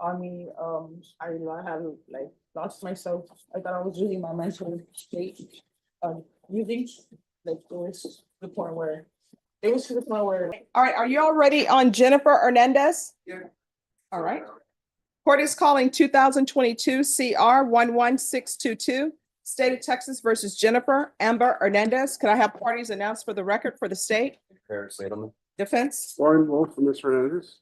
on me. I had like lost myself. I thought I was losing my mental state. Using like it was to the point where. All right, are you all ready on Jennifer Hernandez? Yeah. All right. Court is calling 2022 CR 11622, State of Texas versus Jennifer Amber Hernandez. Could I have parties announced for the record for the state? Paris Edelman. Defense? Warren Wolf and Ms. Hernandez.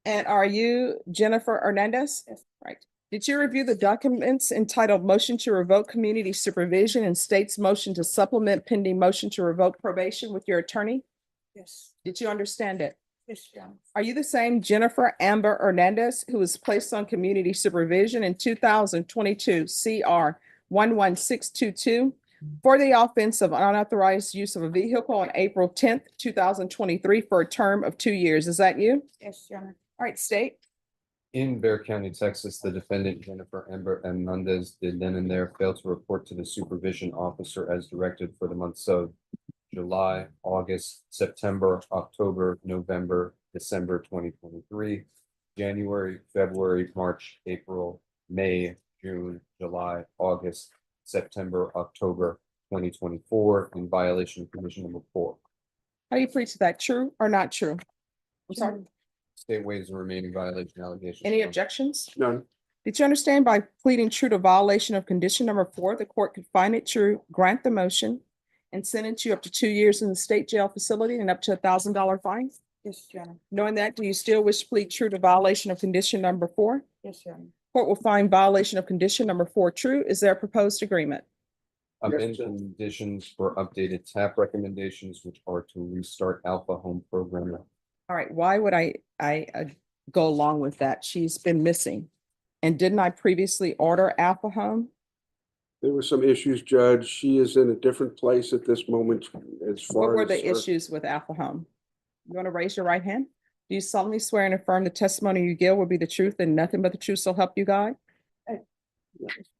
And are you Jennifer Hernandez? Yes. Right. Did you review the documents entitled Motion to Revoke Community Supervision and State's Motion to Supplement Pending Motion to Revoke Probation with your attorney? Yes. Did you understand it? Yes, Your Honor. Are you the same Jennifer Amber Hernandez who was placed on community supervision in 2022 CR 11622 for the offense of unauthorized use of a vehicle on April 10th, 2023 for a term of 2 years? Is that you? Yes, Your Honor. All right, state. In Bexar County, Texas, the defendant Jennifer Amber Hernandez did then and there fail to report to the supervision officer as directed for the months of July, August, September, October, November, December 2023, January, February, March, April, May, June, July, August, September, October 2024 in violation of condition number 4. How do you plead to that? True or not true? I'm sorry. State waives the remaining violation allegations. Any objections? None. Did you understand by pleading true to violation of condition number 4, the court could find it true, grant the motion, and sentence you up to 2 years in the state jail facility and up to $1,000 fine? Yes, Your Honor. Knowing that, do you still wish to plead true to violation of condition number 4? Yes, Your Honor. Court will find violation of condition number 4 true. Is there a proposed agreement? Amend conditions for updated TAP recommendations, which are to restart Alpha Home Program. All right, why would I go along with that? She's been missing. And didn't I previously order Alpha Home? There were some issues, Judge. She is in a different place at this moment as far What as. were the her- issues with Alpha Home? You want to raise your right hand? Do you solemnly swear and affirm the testimony you give will be the truth and nothing but the truth so help you God? Yes,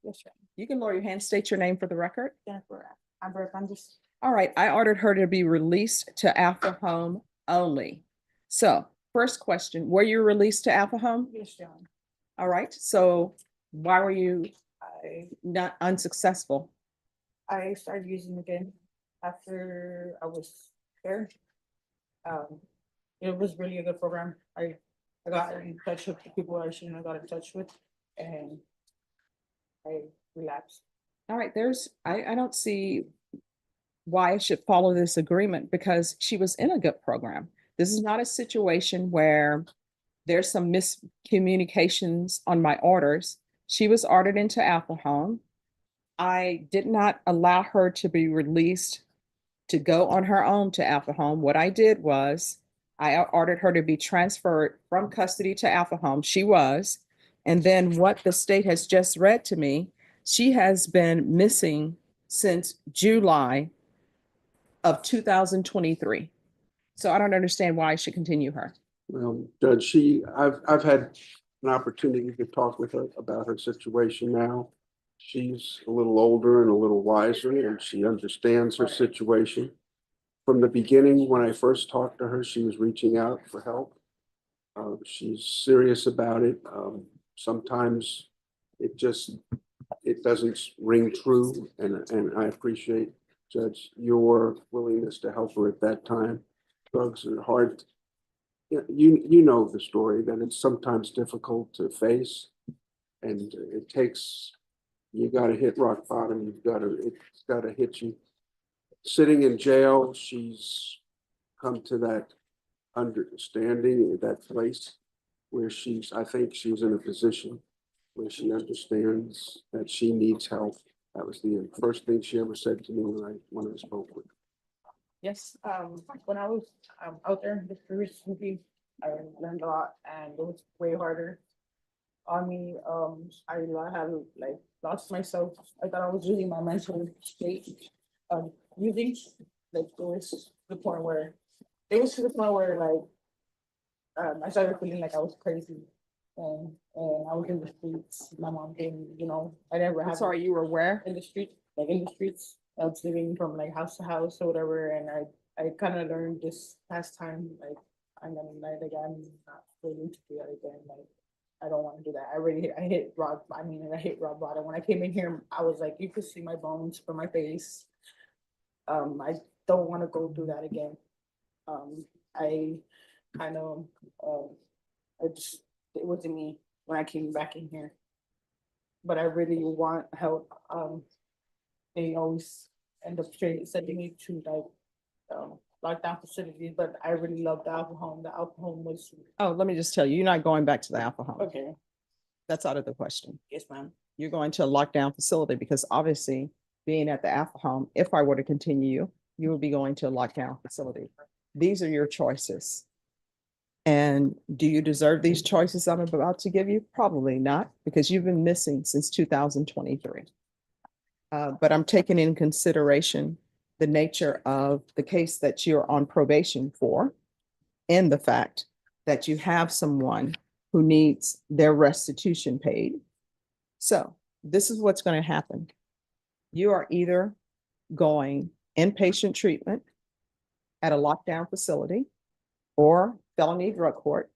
Your Honor. You can lower your hand, state your name for the record. Jennifer Amber Hernandez. All right, I ordered her to be released to Alpha Home only. So first question, were you released to Alpha Home? Yes, Your Honor. All right, so why were you I not unsuccessful? I started using again after I was there. It was really a good program. I got in touch with the people I shouldn't have got in touch with, and I relapsed. All right, I don't see why I should follow this agreement because she was in a good program. This is not a situation where there's some miscommunications on my orders. She was ordered into Alpha Home. I did not allow her to be released to go on her own to Alpha Home. What I did was I ordered her to be transferred from custody to Alpha Home. She was. And then what the state has just read to me, she has been missing since July of 2023. So I don't understand why I should continue her. Well, Judge, I've had an opportunity to talk with her about her situation now. She's a little older and a little wiser, and she understands her situation. From the beginning, when I first talked to her, she was reaching out for help. She's serious about it. Sometimes it doesn't ring true, and I appreciate, Judge, your willingness to help her at that time. Drugs are hard. You know the story, that it's sometimes difficult to face, and it takes, you gotta hit rock bottom, it's gotta hit you. Sitting in jail, she's come to that understanding, that place where I think she's in a position where she understands that she needs help. That was the first thing she ever said to me when I spoke with her. Yes. When I was out there just recently, I learned a lot, and it was way harder on me. I had like lost myself. I thought I was losing my mental state. Using like it was to the point where I started feeling like I was crazy, and I was in the streets. My mom came, I never had. Sorry, you were where? In the street, like in the streets. I was living from like house to house or whatever, and I kind of learned this past time, like I'm gonna lie again, not willing to do that again. Like I don't want to do that. I hit rock, I hit rock bottom. When I came in here, I was like, you could see my bones from my face. I don't want to go through that again. I kind of, it wasn't me when I came back in here. But I really want help. They always end up sending me to lockdown facilities, but I really love the Alpha Home. The Alpha Home was, Oh, let me just tell you, you're not going back to the Alpha Home. okay, That's out of the question. yes, ma'am. You're going to a lockdown facility because obviously being at the Alpha Home, if I were to continue, you would be going to a lockdown facility. These are your choices. And do you deserve these choices I'm about to give you? Probably not, because you've been missing since 2023. But I'm taking in consideration the nature of the case that you're on probation for and the fact that you have someone who needs their restitution paid. So this is what's going to happen. You are either going inpatient treatment at a lockdown facility or felony drug court,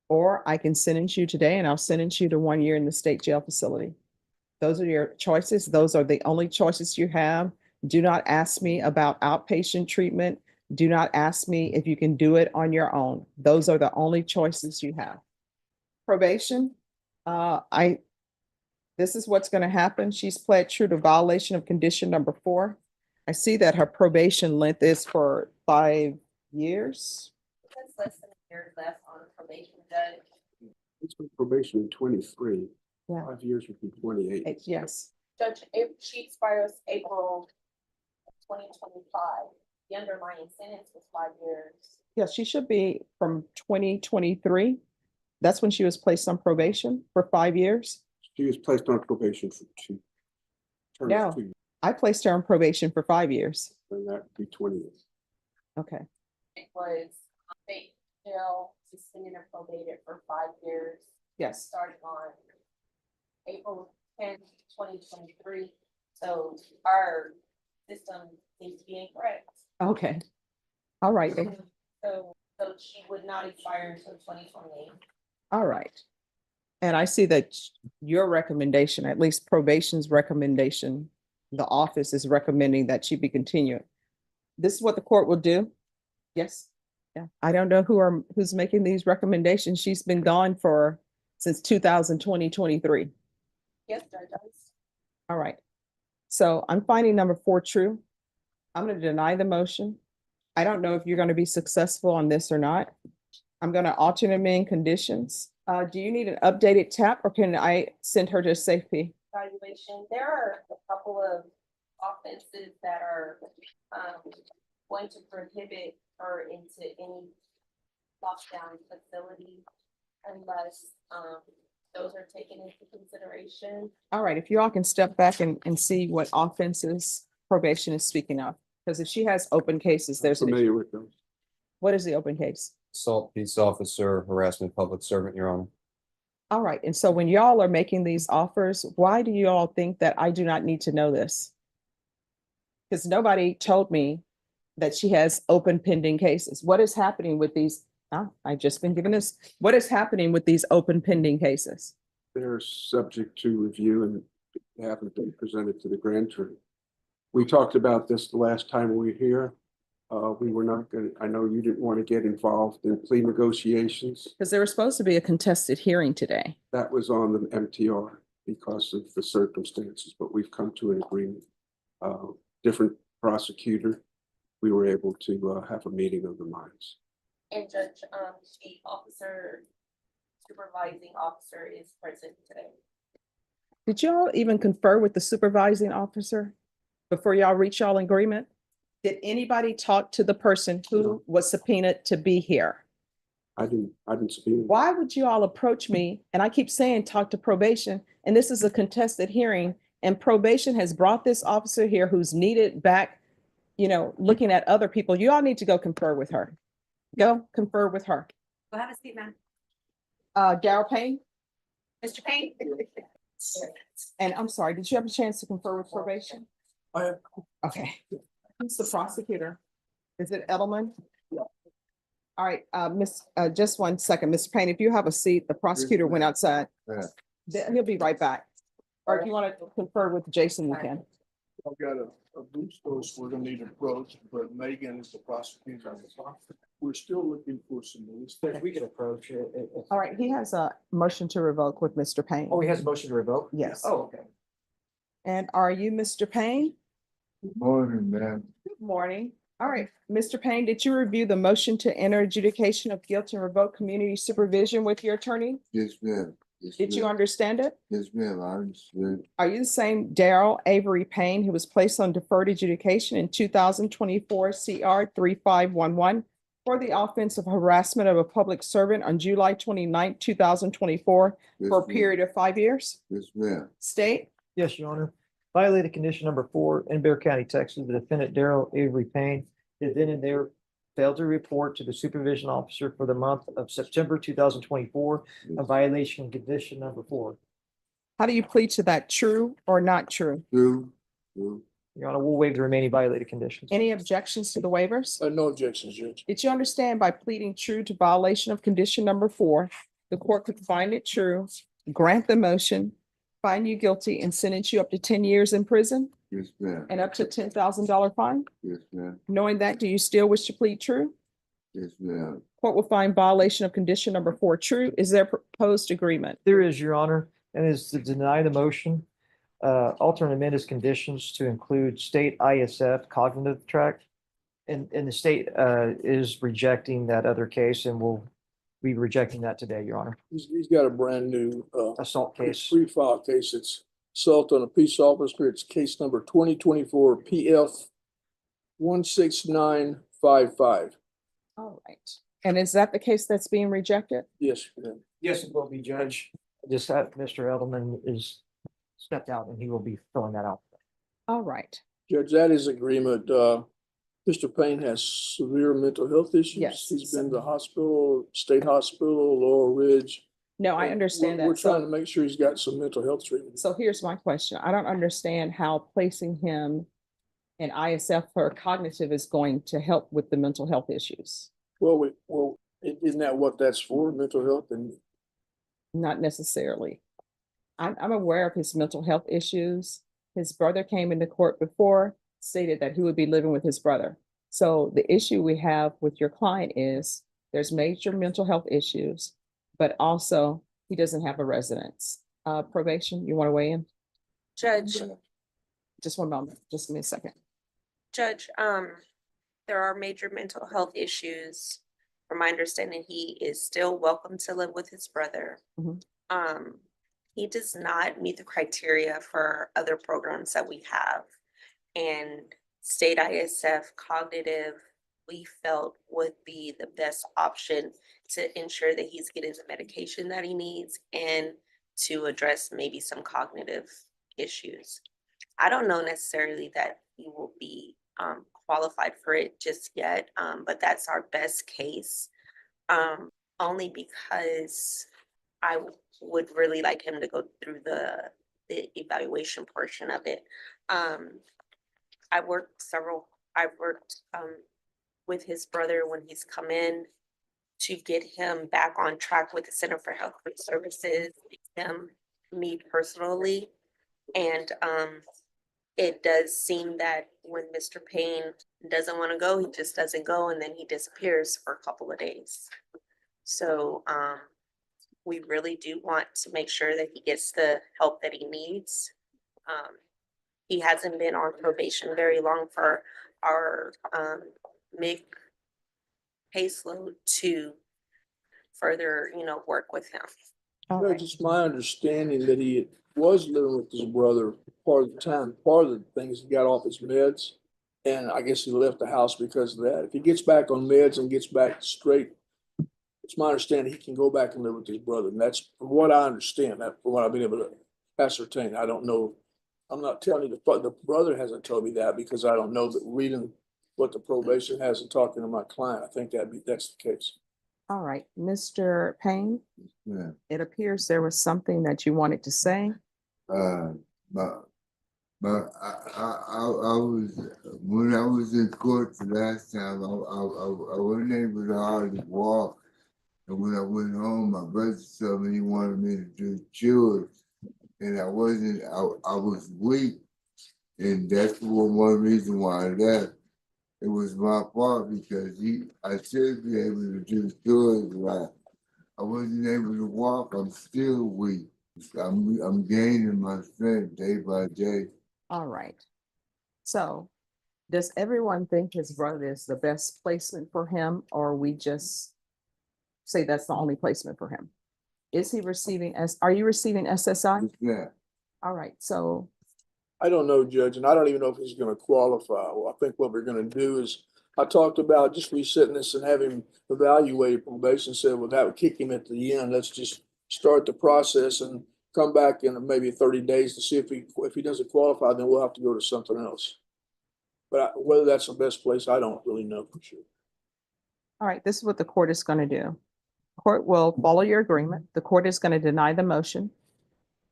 or I can sentence you today and I'll sentence you to 1 year in the state jail facility. Those are your choices. Those are the only choices you have. Do not ask me about outpatient treatment. Do not ask me if you can do it on your own. Those are the only choices you have. Probation, this is what's going to happen. She's pled true to violation of condition number 4. I see that her probation length is for 5 years. That's less than a year left on probation, Judge. It's been probation in 23. Yeah. 5 years would be 28. Yes. Judge, she expires April 2025. The underlying sentence was 5 years. Yeah, she should be from 2023. That's when she was placed on probation for 5 years. She was placed on probation for 2 terms. No. 2 years, I placed her on probation for 5 years. and that would be 20 years. Okay. It was state jail, suspended and probated for 5 years, Yes. starting on April 10th, 2023. So our system seems to be incorrect. Okay. All right. then. So she would not expire until 2028. All right. And I see that your recommendation, at least probation's recommendation, the office is recommending that she be continued. This is what the court will do. Yes. Yeah. I don't know who's making these recommendations. She's been gone since 2023. Yes, Judge. All right. So I'm finding number 4 true. I'm going to deny the motion. I don't know if you're going to be successful on this or not. I'm going to alternate amend conditions. Do you need an updated TAP or can I send her to safety? Evaluation. There are a couple of offenses that are going to prohibit her into any lockdown facility unless those are taken into consideration. All right, if you all can step back and see what offenses probation is speaking of. Because if she has open cases, there's an issue. Familiar with those? What is the open case? Assault, peace officer, harassment, public servant, Your Honor. All right, and so when y'all are making these offers, why do you all think that I do not need to know this? Because nobody told me that she has open pending cases. What is happening with these? I just been given this. What is happening with these open pending cases? They're subject to review and they haven't been presented to the grand jury. We talked about this the last time we were here. We were not going to, I know you didn't want to get involved in plea negotiations. Because there was supposed to be a contested hearing today. That was on the MTR because of the circumstances, but we've come to an agreement. Different prosecutor, we were able to have a meeting of the minds. And Judge, the supervising officer is present today. Did y'all even confer with the supervising officer before y'all reach y'all agreement? Did anybody talk to the person who was subpoenaed to be here? I didn't speak. Why would you all approach me? And I keep saying, talk to probation, and this is a contested hearing, and probation has brought this officer here who's needed back, looking at other people. You all need to go confer with her. Go confer with her. Go have a seat, ma'am. Darrell Payne, Mr. Payne? and I'm sorry, did you have a chance to confer with probation? I have. Okay. Who's the prosecutor? Is it Edelman? All right, just 1 second, Mr. Payne, if you have a seat, the prosecutor went outside. Yeah. He'll be right back. Or if you want to confer with Jason, you can. I've got a boost post we're gonna need to approach, but Megan is the prosecutor. We're still looking for some. We can approach it. All right, he has a motion to revoke with Mr. Payne. Oh, he has a motion to revoke? Yes. Oh, okay. And are you Mr. Payne? Morning, man. Good morning. All right, Mr. Payne, did you review the motion to enter adjudication of guilt and revoke community supervision with your attorney? Yes, ma'am. Yes, Did you ma'am. understand it? Yes, ma'am, I understood. Are you the same Daryl Avery Payne who was placed on deferred adjudication in 2024 CR 3511 for the offense of harassment of a public servant on July 29, 2024 Yes, for a ma'am. period of 5 years? Yes, ma'am. State? Yes, Your Honor. Violated condition number 4 in Bear County, Texas. The defendant Daryl Avery Payne did then and there failed to report to the supervision officer for the month of September 2024, a violation of condition number 4. How do you plead to that? True or not true? True, true. Your Honor, we'll waive the remaining violated conditions. Any objections to the waivers? No objections, Judge. Did you understand by pleading true to violation of condition number 4, the court could find it true, grant the motion, find you guilty, and sentence you up to 10 years in prison Yes, ma'am. and up to $10,000 fine? Yes, ma'am. Knowing that, do you still wish to plead true? Yes, ma'am. Court will find violation of condition number 4 true. Is there proposed agreement? There is, Your Honor, and is to deny the motion, alter and amend its conditions to include state ISF cognitive track. And the state is rejecting that other case and will be rejecting that today, Your Honor. He's got a brand new, Assault case. free-file case. It's assault on a peace officer. It's case number 2024 PF 16955. All right. And is that the case that's being rejected? Yes, ma'am. Yes, it will be, Judge. Just that Mr. Edelman is stepped out and he will be filling that out. All right. Judge, that is agreement. Mr. Payne has severe mental health issues. Yes. He's been to hospital, state hospital, Laurel Ridge. No, I understand We're that. trying to So, make sure he's got some mental health treatment. so here's my question. I don't understand how placing him in ISF for cognitive is going to help with the mental health issues. Well, isn't that what that's for, mental health? And Not necessarily. I'm aware of his mental health issues. His brother came into court before, stated that he would be living with his brother. So the issue we have with your client is there's major mental health issues, but also he doesn't have a residence. Probation, you want to weigh in? Judge, Just 1 moment, just give me a second. Judge, there are major mental health issues. From my understanding, he is still welcome to live with his brother. Mhm. He does not meet the criteria for other programs that we have. And state ISF cognitive, we felt would be the best option to ensure that he's getting the medication that he needs and to address maybe some cognitive issues. I don't know necessarily that he will be qualified for it just yet, but that's our best case. Only because I would really like him to go through the evaluation portion of it. I've worked with his brother when he's come in to get him back on track with the Center for Health Services, me personally. And it does seem that when Mr. Payne doesn't want to go, he just doesn't go, and then he disappears for a couple of days. So we really do want to make sure that he gets the help that he needs. He hasn't been on probation very long for our MIG caseload to further, work with him. All Judge, right. it's my understanding that he was living with his brother part of the time. Part of the things he got off his meds. And I guess he left the house because of that. If he gets back on meds and gets back straight, it's my understanding he can go back and live with his brother. And that's from what I understand, that from what I've been able to ascertain. I don't know. I'm not telling you, the brother hasn't told me that because I don't know that reading what the probation has and talking to my client, I think that's the case. All right, Mr. Payne, Yeah. it appears there was something that you wanted to say. My But I was, when I was in court the last time, I wasn't able to hardly walk. And when I went home, my brother told me he wanted me to do chores. And I wasn't, I was weak. And that's one reason why I left. It was my fault because I should be able to do chores right. I wasn't able to walk. I'm still weak. I'm gaining my strength day by day. All right. So does everyone think his brother is the best placement for him, or we just say that's the only placement for him? Is he receiving are you receiving SSI? Yeah. All right, so, I don't know, Judge, and I don't even know if he's gonna qualify. Well, I think what we're gonna do is, I talked about just resetting this and having him evaluated probation, said, well, that would kick him at the end. Let's just start the process and come back in maybe 30 days to see if he doesn't qualify, then we'll have to go to something else. But whether that's the best place, I don't really know for sure. all right, this is what the court is going to do. Court will follow your agreement. The court is going to deny the motion.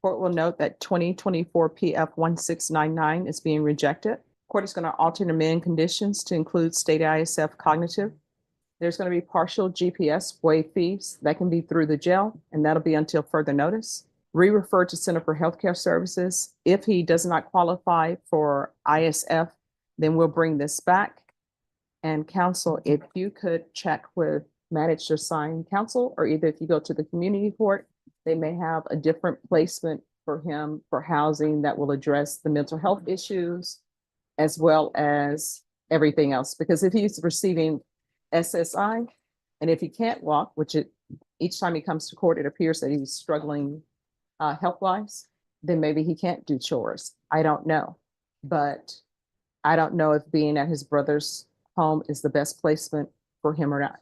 Court will note that 2024 PF 1699 is being rejected. Court is going to alter and amend conditions to include state ISF cognitive. There's going to be partial GPS waive fees that can be through the jail, and that'll be until further notice. Re-refer to Center for Healthcare Services. If he does not qualify for ISF, then we'll bring this back. And counsel, if you could check with managed assigned counsel, or either if you go to the community court, they may have a different placement for him for housing that will address the mental health issues as well as everything else. Because if he's receiving SSI, and if he can't walk, which each time he comes to court, it appears that he's struggling health-wise, then maybe he can't do chores. I don't know. But I don't know if being at his brother's home is the best placement for him or not.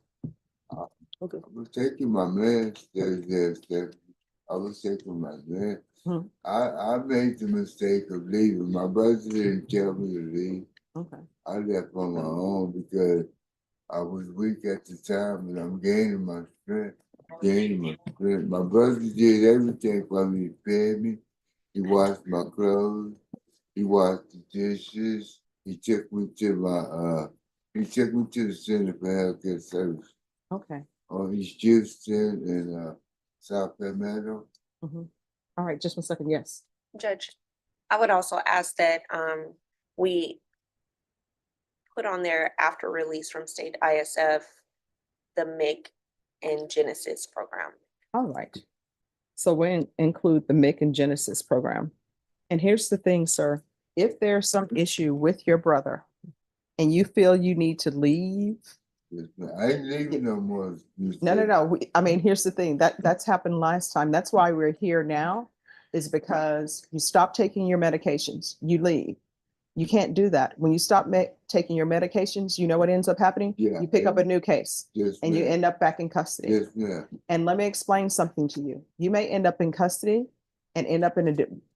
Okay. I was taking my meds. I was taking my meds. Hmm. I made the mistake of leaving. My brother didn't tell me to leave. Okay. I left on my own because I was weak at the time, and I'm gaining my strength. My brother did everything for me. He fed me. He washed my clothes. He washed the dishes. He took me to the Center for Healthcare Service Okay. on East Houston and South Palmetto. Mhm. All right, just one second. Yes. Judge, I would also ask that we put on there after release from state ISF, the MIC and Genesis program. All right. So we include the MIC and Genesis program. And here's the thing, sir. If there's some issue with your brother and you feel you need to leave. Yes, ma'am. I ain't leaving no more. No. I mean, here's the thing that's happened last time. That's why we're here now, is because you stop taking your medications, you leave. You can't do that. When you stop taking your medications, you know what ends up happening? Yeah. You pick up a new case Yes, and you ma'am. end up back in custody. Yes, ma'am. And let me explain something to you. You may end up in custody and end up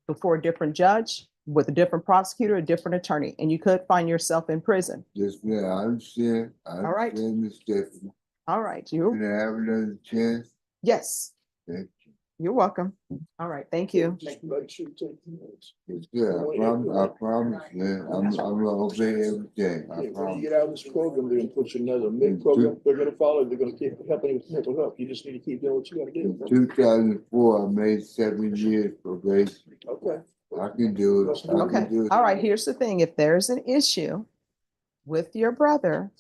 before a different judge with a different prosecutor, a different attorney, and you could find yourself in prison. Yes, ma'am. I understand. All right. Miss Stephanie. All right, Can I have another chance? yes, Thank you. you're welcome. All right, thank you. Just make sure you take the minutes. Yes, sir. I promise, man. I'm gonna obey everything. I When you promise. get out of this program, they're gonna put you in another MIG program. They're gonna follow, they're gonna keep helping you with mental health. You just need to keep doing what you gotta In do. 2004, I made 7 years probation. Okay. I can do it. I Okay, can do it. all right, here's the thing. If there's an issue with your brother,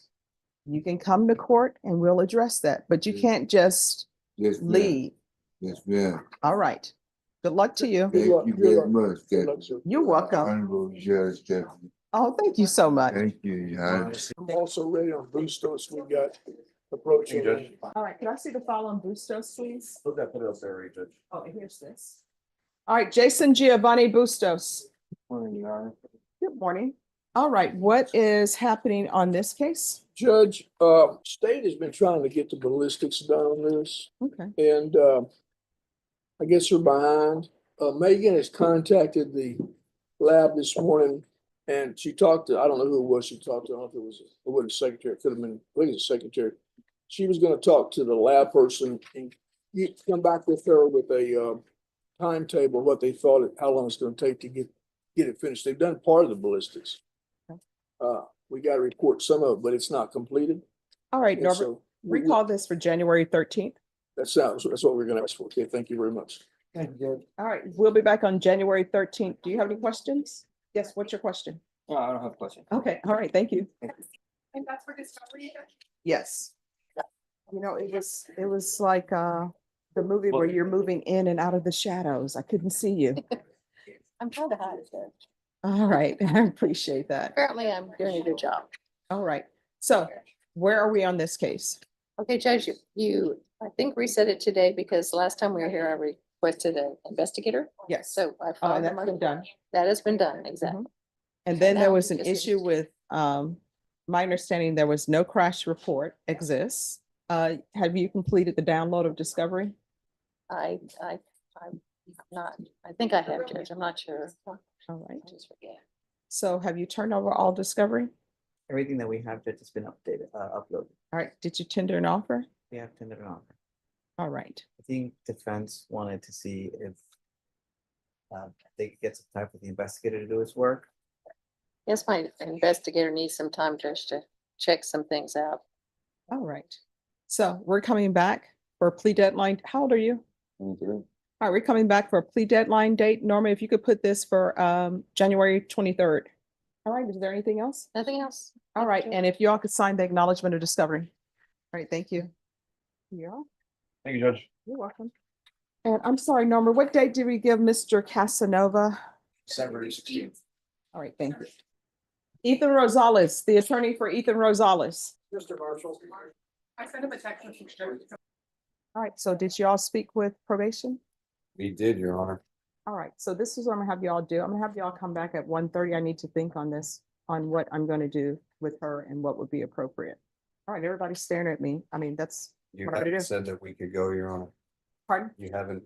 you can come to court and we'll address that, but you can't just Yes, ma'am. leave. Yes, ma'am. All right. Good luck to you. Thank luck. you Good very luck. much. Good luck, sir. You're welcome. Honorable Judge Stephanie. Oh, thank you so much. Thank you, Your Honor. I'm also ready on Bustos. We got approaching. All right, can I see the file on Bustos, please? Put that up there, Judge. Oh, and here's this. All right, Jason Giovanni Bustos. Morning, Your Honor. Good morning. All right, what is happening on this case? Judge, state has been trying to get the ballistics done on this, Okay. and I guess they're behind. Megan has contacted the lab this morning, and she talked to, I don't know who it was she talked to, I don't know if it wasn't a secretary, it could have been, I think it's a secretary. She was gonna talk to the lab person and come back with her with a timetable, what they thought, how long it's gonna take to get get it finished. They've done part of the ballistics. Okay. We got to report some of it, but it's not completed. All right, And Norbert, so we- recall this for January 13th. that's what we're going to ask for. Okay, thank you very much. Thank you, Judge. All right, we'll be back on January 13th. Do you have any questions? Yes, what's your question? No, I don't have a question. Okay, all right, thank you. And that's for discovery. Yes. You know, it was like the movie where you're moving in and out of the shadows. I couldn't see you. I'm trying to hide it there. All right, I appreciate that. Apparently I'm doing a good job. All right, so where are we on this case? Okay, Judge, you, I think reset it today because last time we were here, I requested an investigator. Yes. So I Oh, filed and the that's motion. been done. That has been done, exactly. And then there Now was we an just need- issue with, my understanding, there was no crash report exists. Have you completed the download of Discovery? I'm not, I think I have, Judge, I'm not sure. All right. I just forget. So have you turned over all Discovery? Everything that we have that's been updated, uploaded. All right, did you tender an offer? We have tendered an offer. All right, I think defense wanted to see if they could get some time for the investigator to do his work. Yes, my investigator needs some time just to check some things out. all right. So we're coming back for a plea deadline. How old are you? All right, we're coming back for a plea deadline date. Norma, if you could put this for January 23rd. All right, is there anything else? Nothing else? All right, and if you all could sign the acknowledgement of discovery. All right, thank you. Yeah, Thank you, Judge. you're welcome. And I'm sorry, Norma, what date did we give Mr. Casanova? December 16th. All right, thank you. Ethan Rosales, the attorney for Ethan Rosales. Mr. Marshall. I sent him a text message. All right, so did you all speak with probation? We did, Your Honor. All right, so this is what I'm gonna have y'all do. I'm gonna have y'all come back at 1:30. I need to think on this, on what I'm gonna do with her and what would be appropriate. All right, everybody's staring at me. I mean, that's, You What am I gonna haven't do? said that we could go, Your Honor. pardon? You haven't.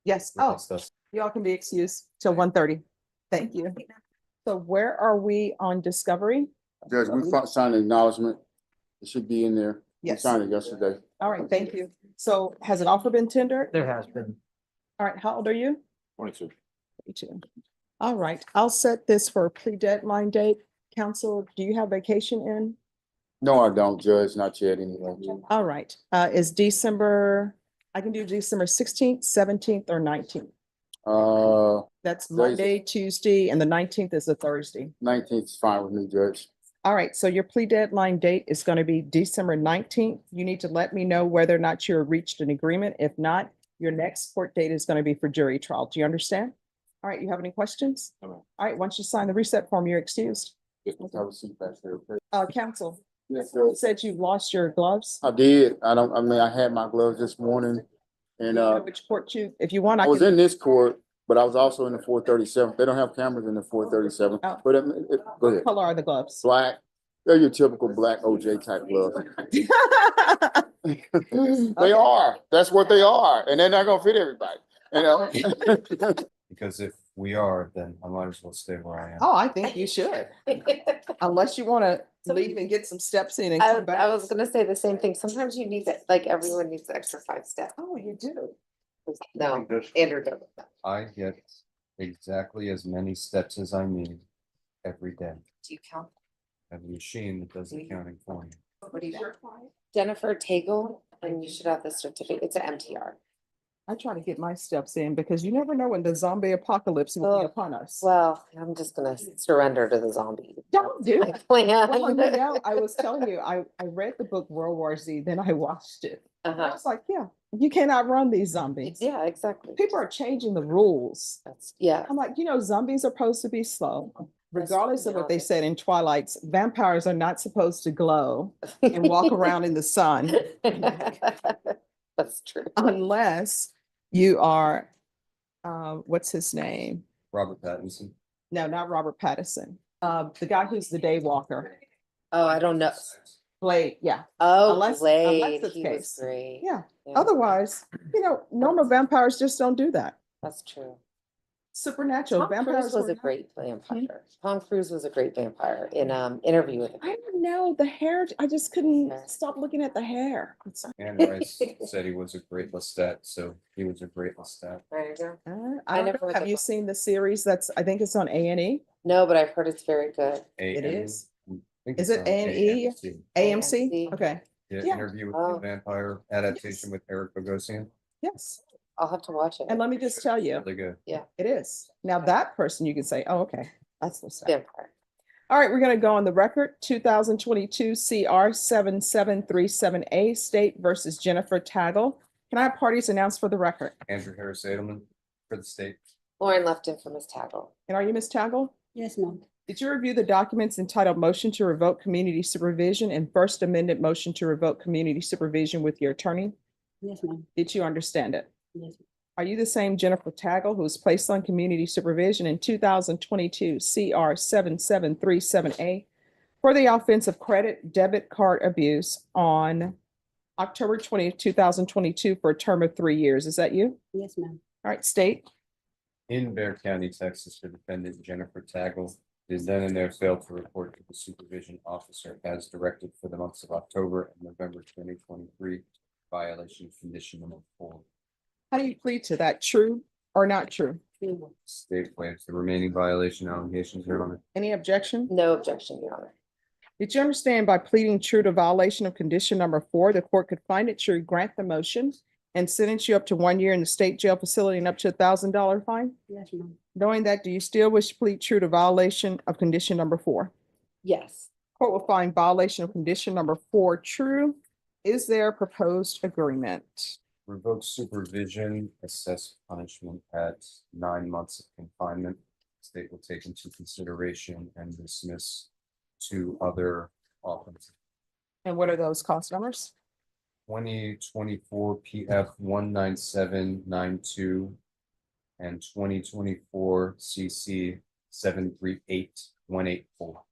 Yes, oh, released us. y'all can be excused till 1:30. Thank you. So where are we on discovery? Judge, we signed the acknowledgement. It should be in there. We Yes. signed it yesterday. All right, thank you. So has an offer been tendered? There has been. All right, how old are you? 22. 22. All right, I'll set this for a pre-deadline date. Council, do you have vacation in? No, I don't, Judge, not yet anyway. All right, is December, I can do December 16th, 17th, or 19th. That's Days- Monday, Tuesday, and the 19th is a Thursday. 19th is fine with me, Judge. All right, so your plea deadline date is going to be December 19th. You need to let me know whether or not you're reached an agreement. If not, your next court date is going to be for jury trial. Do you understand? All right, you have any questions? No, ma'am. All right, once you sign the reset form, you're excused. Have a seat back there. okay? Counsel, Yes, you Judge. said you lost your gloves. I did. I had my gloves this morning and, Do you know which court you, if you want, I I was can, in this court, but I was also in the 437. They don't have cameras in the 437, Oh. but go ahead. what color are the gloves? Black. They're your typical black OJ type gloves. They are. That's what they are. And they're not gonna fit everybody, you know? Because if we are, then I might as well stay where I am. Oh, I think you should, unless you want to leave and get some steps in and I, come I back. was gonna say the same thing. Sometimes you need that, like everyone needs the extra 5 steps. Oh, you do. No, Andrew doesn't. I get exactly as many steps as I need every day. Do you count? I have a machine that does the counting for me. What do you got? Jennifer Tagle, and you should have the certificate. It's an MTR. I try to get my steps in because you never know when the zombie apocalypse will be Oh, upon us. Well, I'm just gonna surrender to the zombie. Don't do My it. plan. Well, you know, I was telling you, I read the book World War Z, then I watched it. I Uh-huh. was like, yeah, you cannot run these zombies. Yeah, exactly. People are changing the rules. Yeah. I'm like, zombies are supposed to be slow. That's Regardless of what they reality. said in Twilight's, vampires are not supposed to glow and walk around in the sun That's true. unless you are, what's his name? Robert Pattinson. No, not Robert Pattinson. The guy who's the day walker. Oh, I don't know. Blade, yeah, Oh, Unless Blade, it's he was case. great. yeah. Yeah, Otherwise, normal vampires just don't do that. that's true. Supernatural, Tom Cruise vampires was were a not- great vampire. Tom Cruise was a great vampire in Interview with. I don't know, the hair, I just couldn't Yeah. stop looking at the hair. It's- Anne Rice said he was a great Lestat, so he was a great Lestat. There you go. I don't never know, read have the you book. seen the series that's, I think it's on A&E? No, but I've heard it's very good. It is? I think Is it's it on A&E? AMC. AMC? AMC. Okay, Yeah, Yeah. Interview with Oh. the Vampire adaptation with Eric Bogosian. yes. I'll have to watch it. And let me just tell you, Really good. it is. Now that person, you can say, oh, okay, that's the stuff. Vampire. All right, we're gonna go on the record, 2022 CR 7737A, State versus Jennifer Taggel. Can I have parties announced for the record? Andrew Harris Edelman for the state. Lauren Lefton for Miss Tackle. And are you Ms. Taggel? Yes, ma'am. Did you review the documents entitled Motion to Revoke Community Supervision and First Amendment Motion to Revoke Community Supervision with your attorney? Yes, ma'am. Did you understand it? Yes. Are you the same Jennifer Taggel who was placed on community supervision in 2022 CR 7737A for the offense of credit debit card abuse on October 20th, 2022 for a term of 3 years? Is that you? Yes, ma'am. All right, state. In Bear County, Texas, the defendant Jennifer Taggel is then and there failed to report to the supervision officer as directed for the months of October and November 2023, violation of condition number 4. How do you plead to that? True or not true? State waives the remaining violation allegations, Your Honor. Any objection? No objection, Your Honor. Did you understand by pleading true to violation of condition number 4, the court could find it true, grant the motion, and sentence you up to 1 year in the state jail facility and up to $1,000 fine? Yes, ma'am. Knowing that, do you still wish to plead true to violation of condition number 4? Yes. Court will find violation of condition number 4 true. Is there a proposed agreement? Revoke supervision, assess punishment at 9 months of confinement. State will take into consideration and dismiss 2 other offenses. And what are those cost numbers? 2024 PF 19792 and 2024 CC 738184.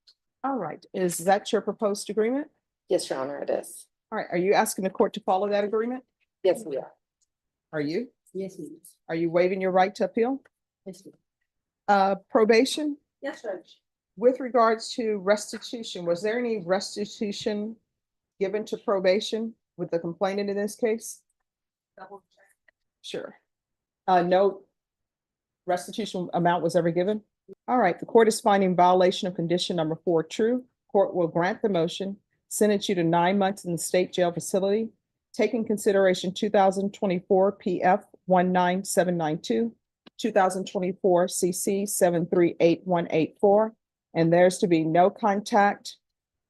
All right, is that your proposed agreement? Yes, Your Honor, it is. All right, are you asking the court to follow that agreement? Yes, we are. Are you? Yes, ma'am. Are you waiving your right to appeal? Yes, ma'am. Probation? Yes, Judge. With regards to restitution, was there any restitution given to probation with the complainant in this case? Double check. Sure. No restitution amount was ever given? All right, the court is finding violation of condition number 4 true. Court will grant the motion, sentence you to 9 months in the state jail facility, taking consideration 2024 PF 19792, 2024 CC 738184, and there's to be no contact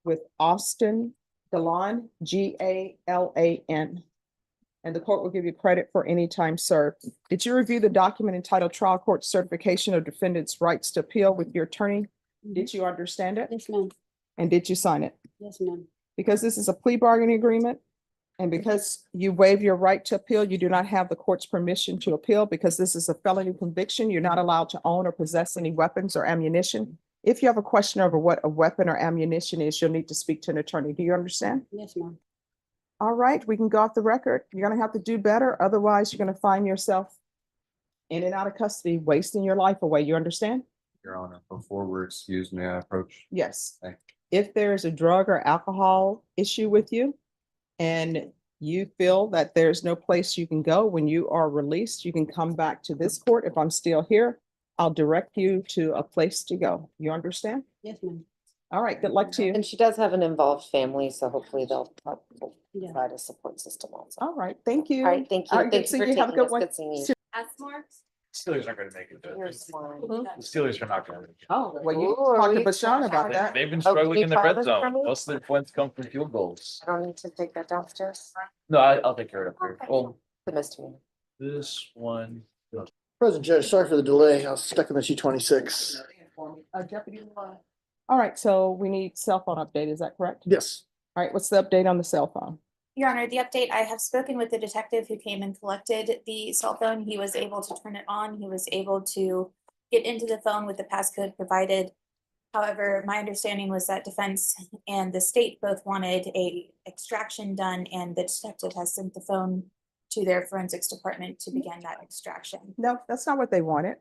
with Austin Galan, Galan. And the court will give you credit for any time served. Did you review the document entitled Trial Court Certification of Defendant's Rights to Appeal with your attorney? Did you understand it? Yes, ma'am. And did you sign it? Yes, ma'am. Because this is a plea bargaining agreement, and because you waive your right to appeal, you do not have the court's permission to appeal. Because this is a felony conviction, you're not allowed to own or possess any weapons or ammunition. If you have a question over what a weapon or ammunition is, you'll need to speak to an attorney. Do you understand? Yes, ma'am. All right, we can go off the record. You're gonna have to do better. Otherwise, you're gonna find yourself in and out of custody, wasting your life away. You understand? Your Honor, before we're excused, may I approach? Yes. Thank If there is a drug or alcohol issue with you and you feel that there's no place you can go when you are released, you can come back to this court. If I'm still here, I'll direct you to a place to go. You understand? Yes, ma'am. All right, good luck to you. And she does have an involved family, so hopefully they'll Yeah. provide a support system also. All right, thank you. All right, thank you. All right, good Thank you for seeing you. Have a taking good us. one. Good seeing you. Asmore? Steelers aren't gonna make it. Here's one. The Steelers are not gonna make it. Oh, well, you Ooh, are talked to we- Bashan about that. They've been Oh, can struggling you in the file red this for zone. me? Most of their points come from field goals. I don't need to take that downstairs. No, I'll take care of it. Okay. Well, The misdemeanor. this one. President Judge, sorry for the delay. I was stuck in the G26. Deputy. All right, so we need cell phone update. Is that correct? Yes. All right, what's the update on the cell phone? Your Honor, the update, I have spoken with the detective who came and collected the cell phone. He was able to turn it on. He was able to get into the phone with the passcode provided. However, my understanding was that defense and the state both wanted a extraction done, and the detective has sent the phone to their forensics department to begin that extraction. No, that's not what they wanted.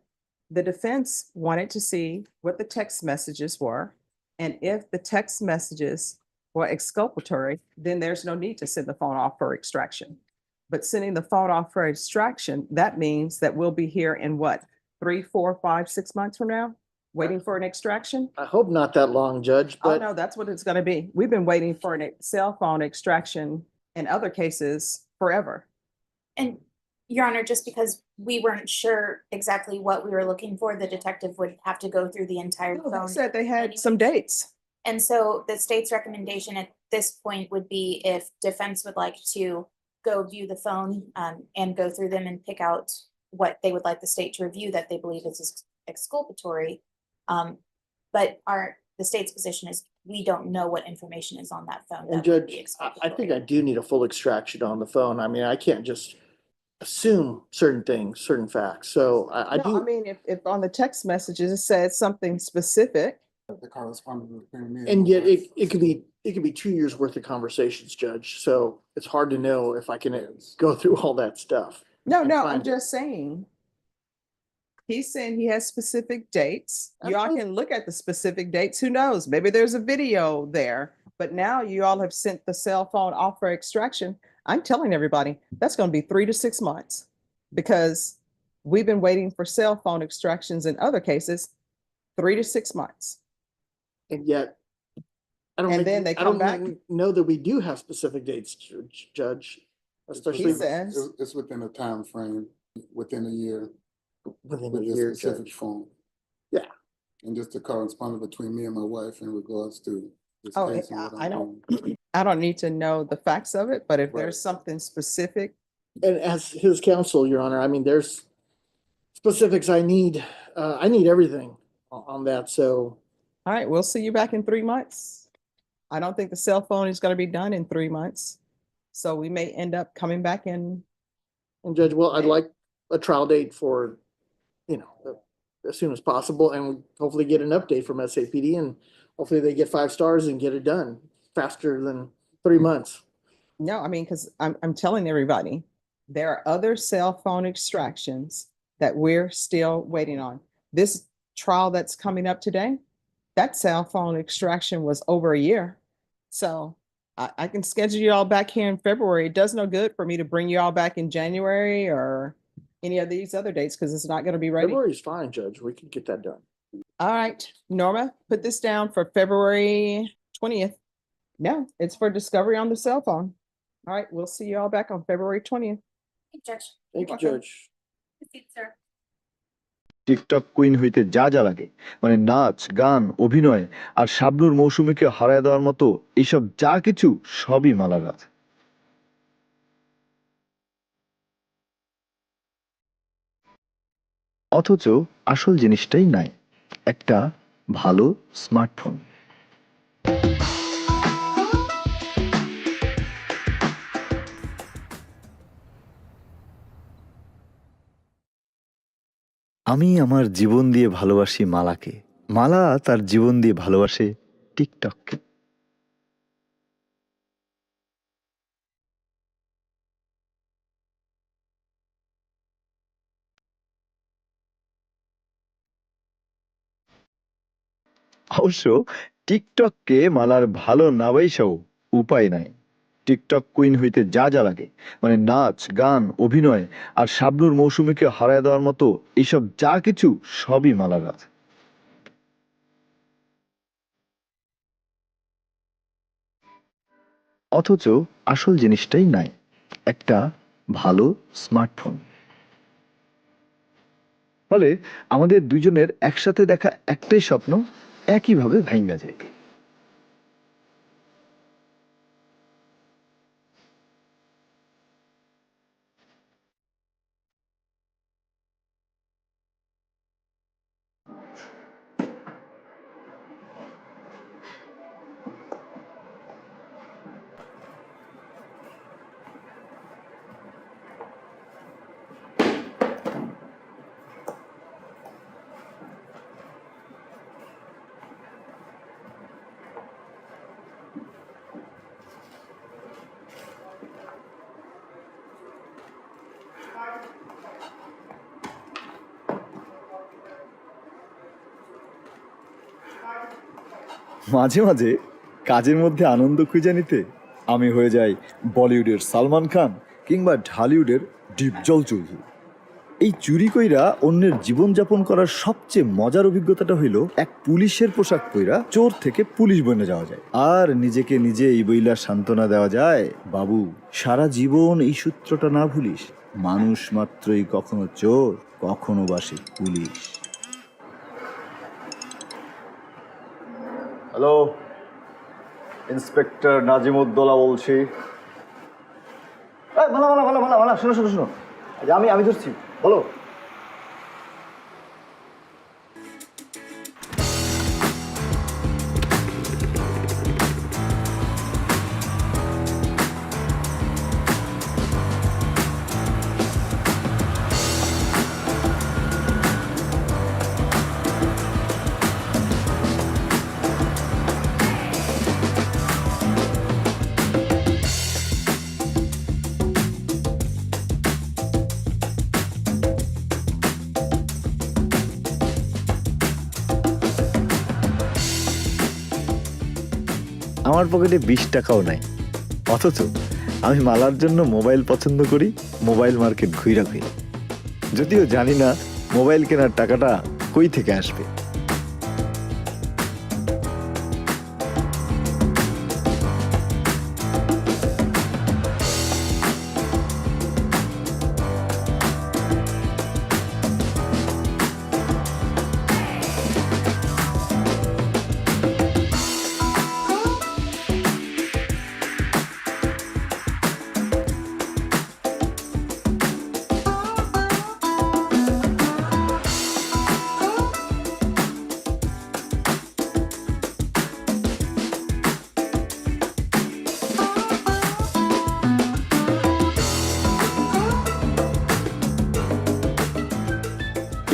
The defense wanted to see what the text messages were. And if the text messages were exculpatory, then there's no need to send the phone off for extraction. But sending the phone off for extraction, that means that we'll be here in what, 3, 4, 5, 6 months from now, waiting for an extraction? I hope not that long, Judge, Oh, but no, that's what it's gonna be. We've been waiting for a cell phone extraction in other cases forever. And Your Honor, just because we weren't sure exactly what we were looking for, the detective would have to go through the entire No, they phone. said they had some anyways. dates. And so the state's recommendation at this point would be if defense would like to go view the phone and go through them and pick out what they would like the state to review that they believe is exculpatory. But the state's position is we don't know what information is on that phone. And that would be Judge, I exculpatory. think I do need a full extraction on the phone. I mean, I can't just assume certain things, certain facts. So I No, do. I mean, if on the text messages it says something specific, The correspondence between me And my yet wife. it could be 2 years worth of conversations, Judge. So it's hard to know if I can go through all that stuff. no, and no, I'm find it. just saying. He's saying he has specific dates. You all can look at the specific dates. Who knows? Maybe there's a video there. But now you all have sent the cell phone off for extraction. I'm telling everybody that's going to be 3 to 6 months because we've been waiting for cell phone extractions in other cases 3 to 6 months. And yet, I don't And think, then they I don't come back. know that we do have specific dates, Judge, especially He says, It's within a time frame, within a year, within a with this year, specific Judge. phone. Yeah. And just the correspondence between me and my wife in regards to this oh, case and what I I'm don't, doing. I don't need to know the facts of it, but if Right. there's something specific, And as his counsel, Your Honor, I mean, there's specifics I need everything on that. So all right, we'll see you back in 3 months. I don't think the cell phone is going to be done in 3 months. So we may end up coming back in. And Judge, well, I'd like a trial date for, as soon as possible and hopefully get an update from SAPD and hopefully they get 5 stars and get it done faster than 3 months. No, I mean, because I'm telling everybody, there are other cell phone extractions that we're still waiting on. This trial that's coming up today, that cell phone extraction was over a year. So I can schedule you all back here in February. It does no good for me to bring you all back in January or any of these other dates because it's not going to be ready. February is fine, Judge. We can get that done. All right, Norma, put this down for February 20th. No, it's for discovery on the cell phone. All right, we'll see you all back on February 20th. Judge. Thank you, You're welcome. Judge. Sir. TikTok queen হইতে যা যা লাগে মানে নাচ গান অভিনয় আর শাবনূর মৌসুমীকে হারায় দেওয়ার মতো এইসব যা কিছু সবই মালাগাছ অথচ আসল জিনিসটাই নাই একটা ভালো স্মার্টফোন আমি আমার জীবন দিয়ে ভালোবাসি মালাকে মালা তার জীবন দিয়ে ভালোবাসে টিকটককে অবশ্য টিকটককে মালার ভালো না বাইসাও উপায় নাই টিকটক কুইন হইতে যা যা লাগে মানে নাচ গান অভিনয় আর শাবনূর মৌসুমীকে হারায় দেওয়ার মতো এইসব যা কিছু সবই মালাগাছ অথচ আসল জিনিসটাই নাই একটা ভালো স্মার্টফোন ফলে আমাদের দুজনের একসাথে দেখা একটাই স্বপ্ন একইভাবে ভাঙা যায় মাঝে মাঝে কাজের মধ্যে আনন্দ খুঁজে নিতে আমি হয়ে যাই বলিউডের সালমান খান কিংবা ঢালিউডের ডিপজল চৌধুরী। এই চুরি কইরা অন্যের জীবনযাপন করার সবচেয়ে মজার অভিজ্ঞতাটা হইল এক পুলিশের পোশাক পইরা চোর থেকে পুলিশ বনে যাওয়া যায় আর নিজেকে নিজে এই বইলা সান্ত্বনা দেওয়া যায়, বাবু সারা জীবন এই সূত্রটা না ভুলিস, মানুষ মাত্রই কখনো চোর কখনো বাসে পুলিশ। হ্যালো, ইন্সপেক্টর নাজিমুদ্দৌলা বলছি। ভালো ভালো ভালো ভালো ভালো, শোনো শোনো শোনো, আমি ধরছি, বলো। আমার পকেটে 20 টাকাও নাই, অথচ আমি মালার জন্য মোবাইল পছন্দ করি, মোবাইল মার্কেট ঘুইরা ঘুইরা, যদিও জানি না মোবাইল কেনার টাকাটা কই থেকে আসবে।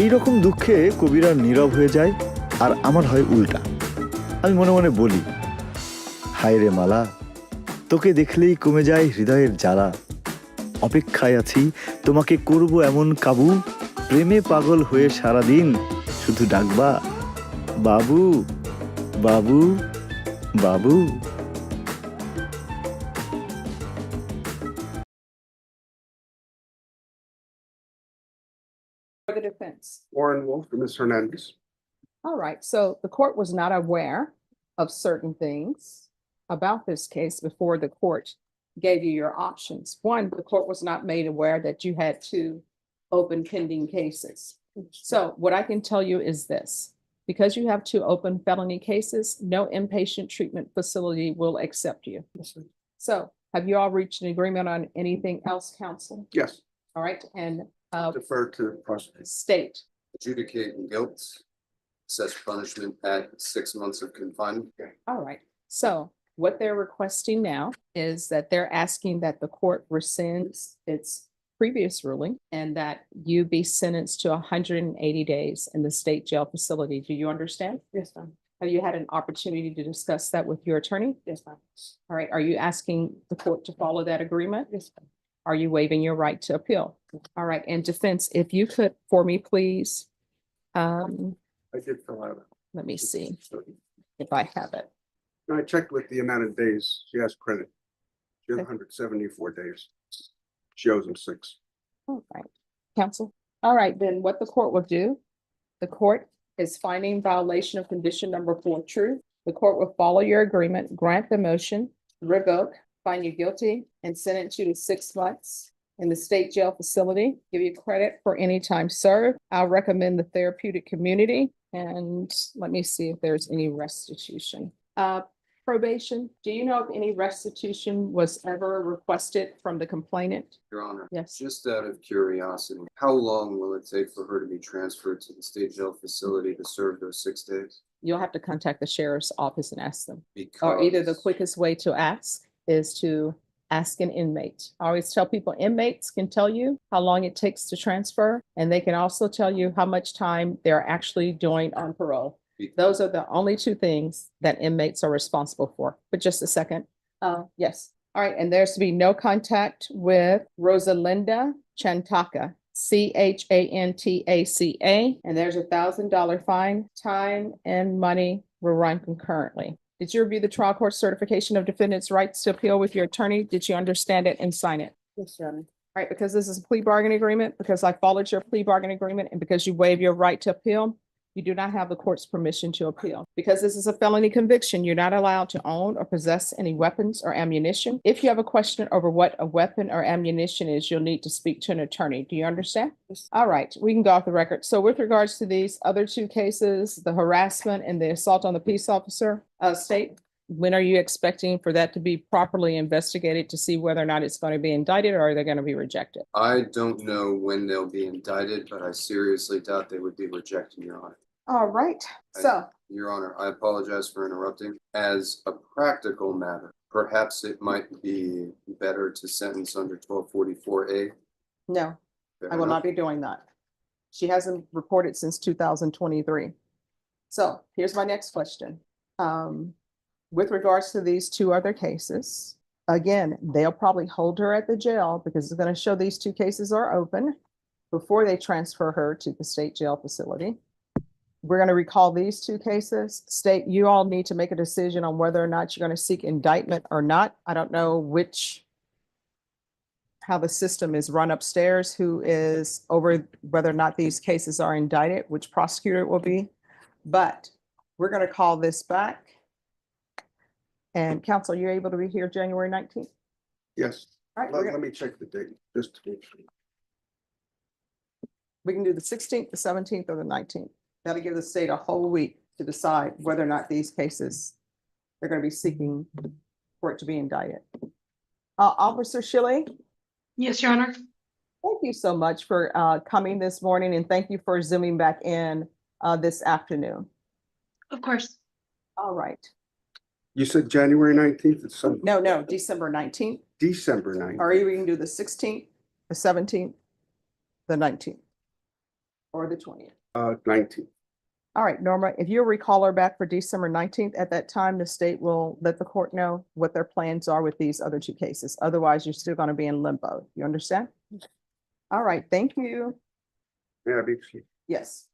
এইরকম দুঃখে কবিরা নীরব হয়ে যায় আর আমার হয় উল্টা। আমি মনে মনে বলি, হায় রে মালা, তোকে দেখলেই কমে যায় হৃদয়ের জ্বালা, অপেক্ষায় আছি তোমাকে করব এমন কাবু, প্রেমে পাগল হয়ে সারাদিন শুধু ডাকবা বাবু বাবু বাবু। For the defense. Warren Wolf and Ms. Hernandez. All right, so the court was not aware of certain things about this case before the court gave you your options. One, the court was not made aware that you had 2 open pending cases. So what I can tell you is this, because you have 2 open felony cases, no inpatient treatment facility will accept you. So have you all reached an agreement on anything else, counsel? Yes, All right, and defer to the prosecutor. state. Adjudicating guilt, assess punishment at 6 months of confinement. All right, so what they're requesting now is that they're asking that the court rescinds its previous ruling and that you be sentenced to 180 days in the state jail facility. Do you understand? Yes, ma'am. Have you had an opportunity to discuss that with your attorney? Yes, ma'am. All right, are you asking the court to follow that agreement? Yes, ma'am. Are you waiving your right to appeal? All right, and defense, if you could for me, please. I did fill out. Let me see if I have it. I checked with the amount of days she has credit. She has Okay. 174 days. She owes him 6. All right, counsel. All right, then what the court will do, the court is finding violation of condition number 4 true. The court will follow your agreement, grant the motion, revoke, find you guilty, and sentence you to 6 months in the state jail facility, give you credit for any time served. I'll recommend the therapeutic community, and let me see if there's any restitution. Probation, do you know if any restitution was ever requested from the complainant? Your Honor. Yes. Just out of curiosity, how long will it take for her to be transferred to the state jail facility to serve those 6 days? You'll have to contact the sheriff's office and ask them. Or either the Because quickest way to ask is to ask an inmate. I always tell people inmates can tell you how long it takes to transfer, and they can also tell you how much time they're actually doing on parole. Those are the only 2 things that inmates are responsible for. But just a second. Yes. All right. And there's to be no contact with Rosalinda Chantaka, Chantaca, and there's $1,000 fine. Time and money will run concurrently. Did you review the trial court certification of defendant's rights to appeal with your attorney? Did you understand it and sign it? Yes, Your Honor. Right, because this is a plea bargaining agreement, because I followed your plea bargaining agreement, and because you waive your right to appeal, you do not have the court's permission to appeal. Because this is a felony conviction, you're not allowed to own or possess any weapons or ammunition. If you have a question over what a weapon or ammunition is, you'll need to speak to an attorney. Do you understand? All right, we can go off the record. So with regards to these other two cases, the harassment and the assault on the peace officer, state, when are you expecting for that to be properly investigated to see whether or not it's going to be indicted, or are they going to be rejected? I don't know when they'll be indicted, but I seriously doubt they would be rejected, Your Honor. All right, so Your Honor, I apologize for interrupting. As a practical matter, perhaps it might be better to sentence under 1244A. no, I will not be doing that. She hasn't reported since 2023. So here's my next question. With regards to these two other cases, again, they'll probably hold her at the jail because it's going to show these two cases are open before they transfer her to the state jail facility. We're going to recall these two cases. State, you all need to make a decision on whether or not you're going to seek indictment or not. I don't know how the system is run upstairs, who is over whether or not these cases are indicted, which prosecutor it will be. But we're going to call this back. And counsel, you're able to be here January 19th? Yes. All right, Let me check the date, just to make sure. we can do the 16th, the 17th, or the 19th. That'll give the state a whole week to decide whether or not these cases, they're going to be seeking for it to be indicted. Officer Shilley? Yes, Your Honor. Thank you so much for coming this morning, and thank you for zooming back in this afternoon. Of course. All right. You said January 19th, it's Sunday, No, December 19th, December 9th. or we can do the 16th, the 17th, the 19th, or the 20th. 19th. All right, Norma, if you'll recall her back for December 19th, at that time, the state will let the court know what their plans are with these other two cases. Otherwise, you're still going to be in limbo. You understand? All right, thank you. Yeah, Yes.